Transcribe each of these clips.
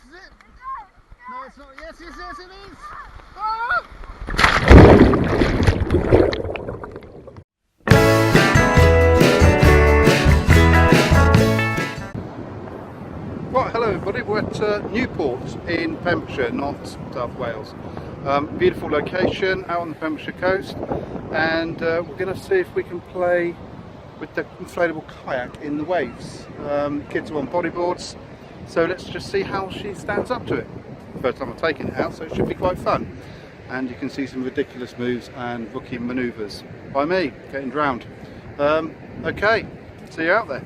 is it? No, it's not. Yes, yes, yes, it is. Oh! Right, hello everybody. We're at Newport in Pembrokeshire, North South Wales. Beautiful location out on the Pembrokeshire coast, and we're going to see if we can play with the inflatable kayak in the waves. Kids are on bodyboards, so let's just see how she stands up to it. First time I've taken it out, so it should be quite fun. And you can see some ridiculous moves and rookie manoeuvres by me getting drowned. Okay, see you out there.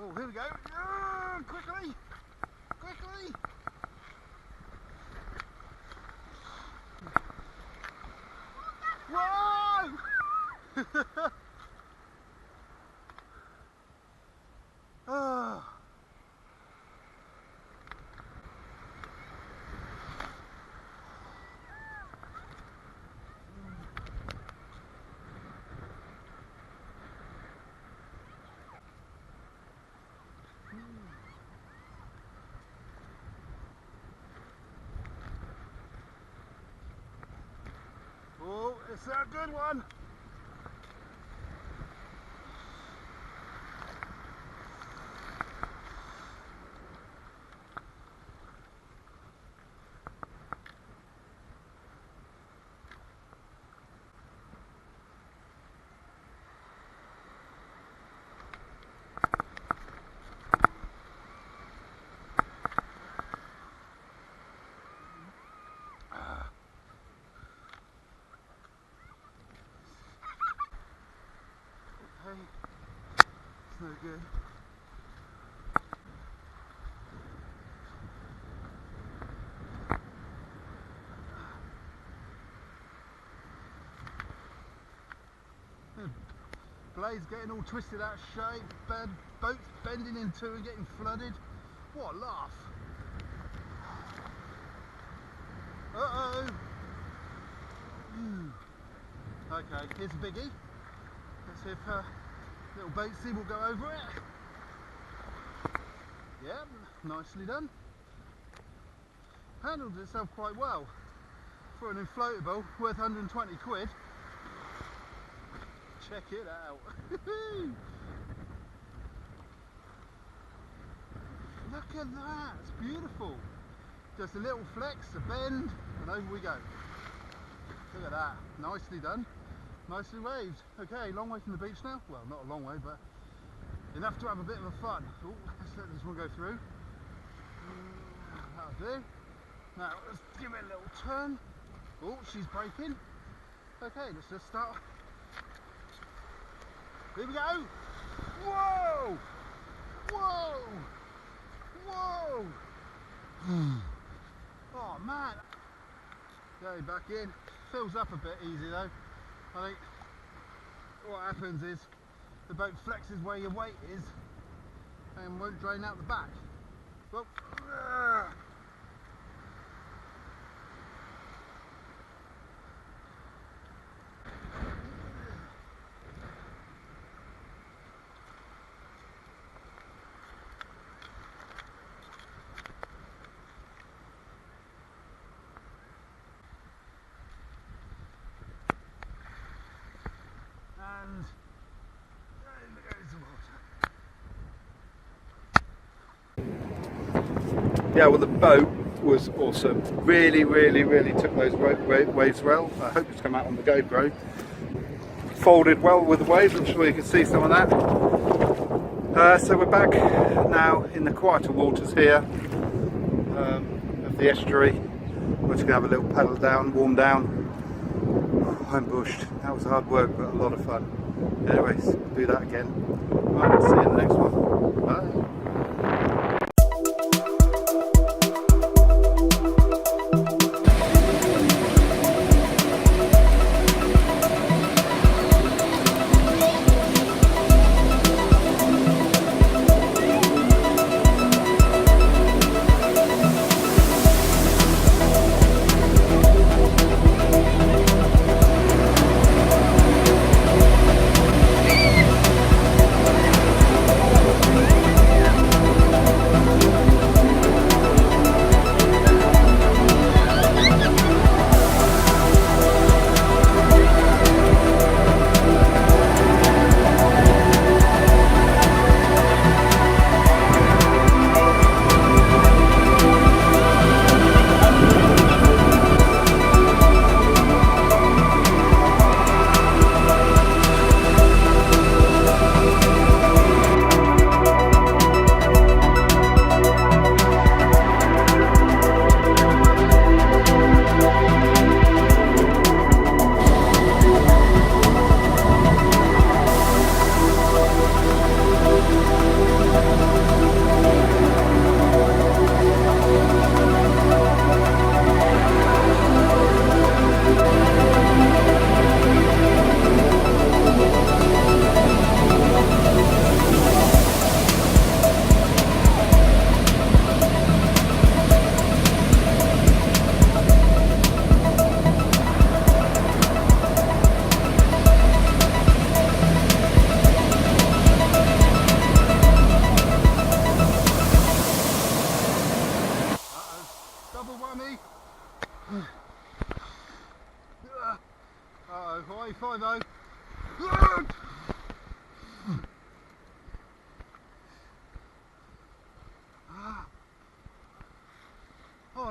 Oh, here we go. Quickly! Quickly! Whoa! Oh. Oh, it's a good one. It's no good. Blade's getting all twisted out of shape, boats bending in two and getting flooded. What a laugh. Uh-oh. Okay, here's a biggie. Let's see if little boatsy will go over it. Yeah, nicely done. Handled itself quite well for an inflatable worth 120 quid. Check it out. Look at that, it's beautiful. Just a little flex, a bend, and over we go. Look at that, nicely done. Nicely waved. Okay, long way from the beach now. Well, not a long way, but enough to have a bit of fun. Oh, let's let this one go through. That'll do. Now, let's give it a little turn. Oh, she's braking. Okay, let's just start. Here we go. Whoa! Whoa! Whoa! Oh, man. Going back in. Fills up a bit easy, though. I think what happens is the boat flexes where your weight is and won't drain out the back. Well, and there goes the water. Yeah, well, the boat was awesome. Really took those waves well. I hope it's come out on the GoPro. Folded well with the waves. I'm sure you can see some of that. So we're back now in the quieter waters here of the estuary. We're just going to have a little paddle down, warm down. I'm bushed. That was hard work, but a lot of fun. Anyways, do that again. Right, see you in the next one. Bye.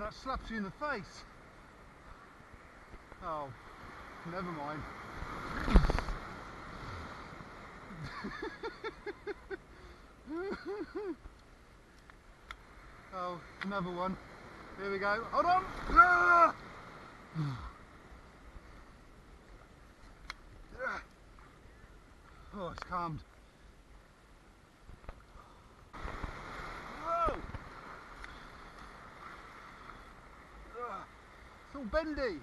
that slaps you in the face. Oh, never mind. Oh, another one. Here we go. Hold on. Oh, it's calmed. Whoa! It's all bendy.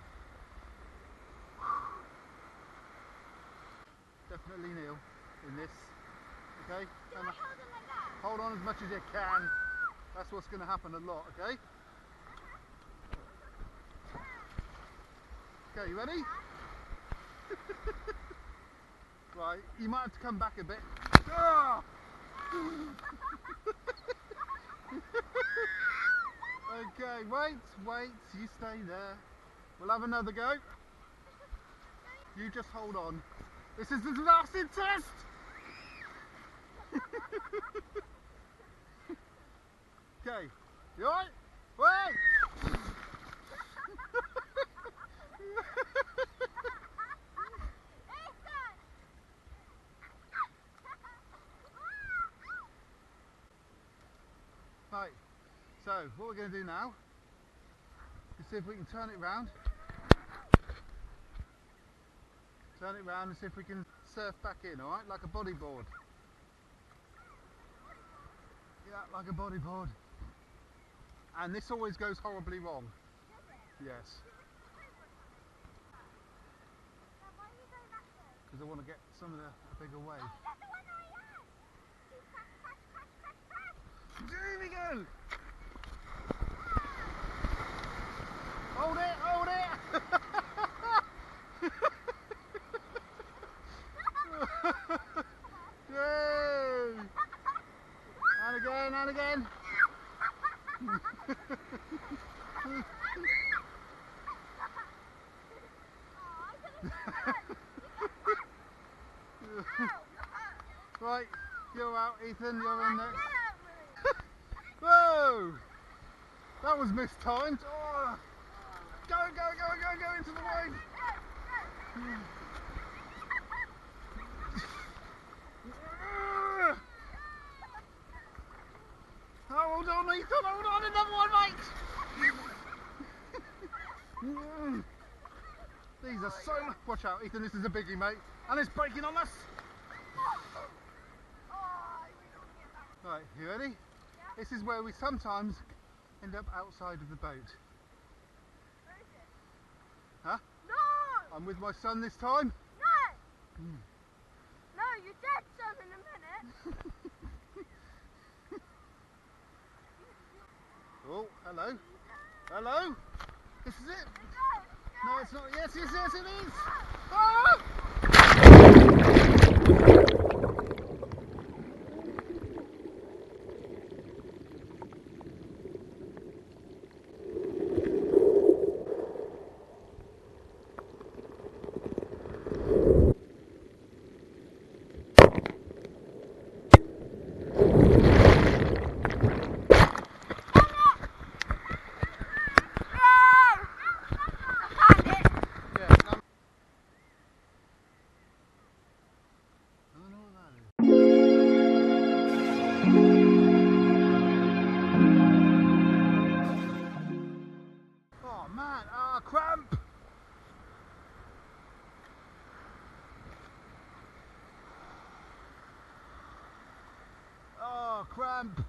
Definitely kneel in this. Okay? Do I hold on like that? Hold on as much as you can. That's what's going to happen a lot, okay? Okay, you ready? Right, you might have to come back a bit. Ah! Okay, wait, you stay there. We'll have another go. You just hold on. This is the lasting test! Okay, you alright? Wait! Right, so what we're going to do now is see if we can turn it round. Turn it round and see if we can surf back in, alright? Like a bodyboard. Yeah, like a bodyboard. And this always goes horribly wrong. Yes. Because I want to get some of the bigger wave. Here we go! Hold it, hold it! Yay! And again, and again! Right, you're out, Ethan, you're in next. Whoa! That was mistimed. Oh. Go into the wave! Oh, hold on, Ethan, hold on, another one, mate! These are so much. Watch out, Ethan, this is a biggie, mate. And it's breaking on us! Right, you ready? Yeah. This is where we sometimes end up outside of the boat. Where is it? Huh? No! I'm with my son this time. No! No, you're dead, son, in a minute. Oh, hello. Hello? This is it? No, it's not. Yes, it is. Ah! Oh man, cramp! Oh, cramp!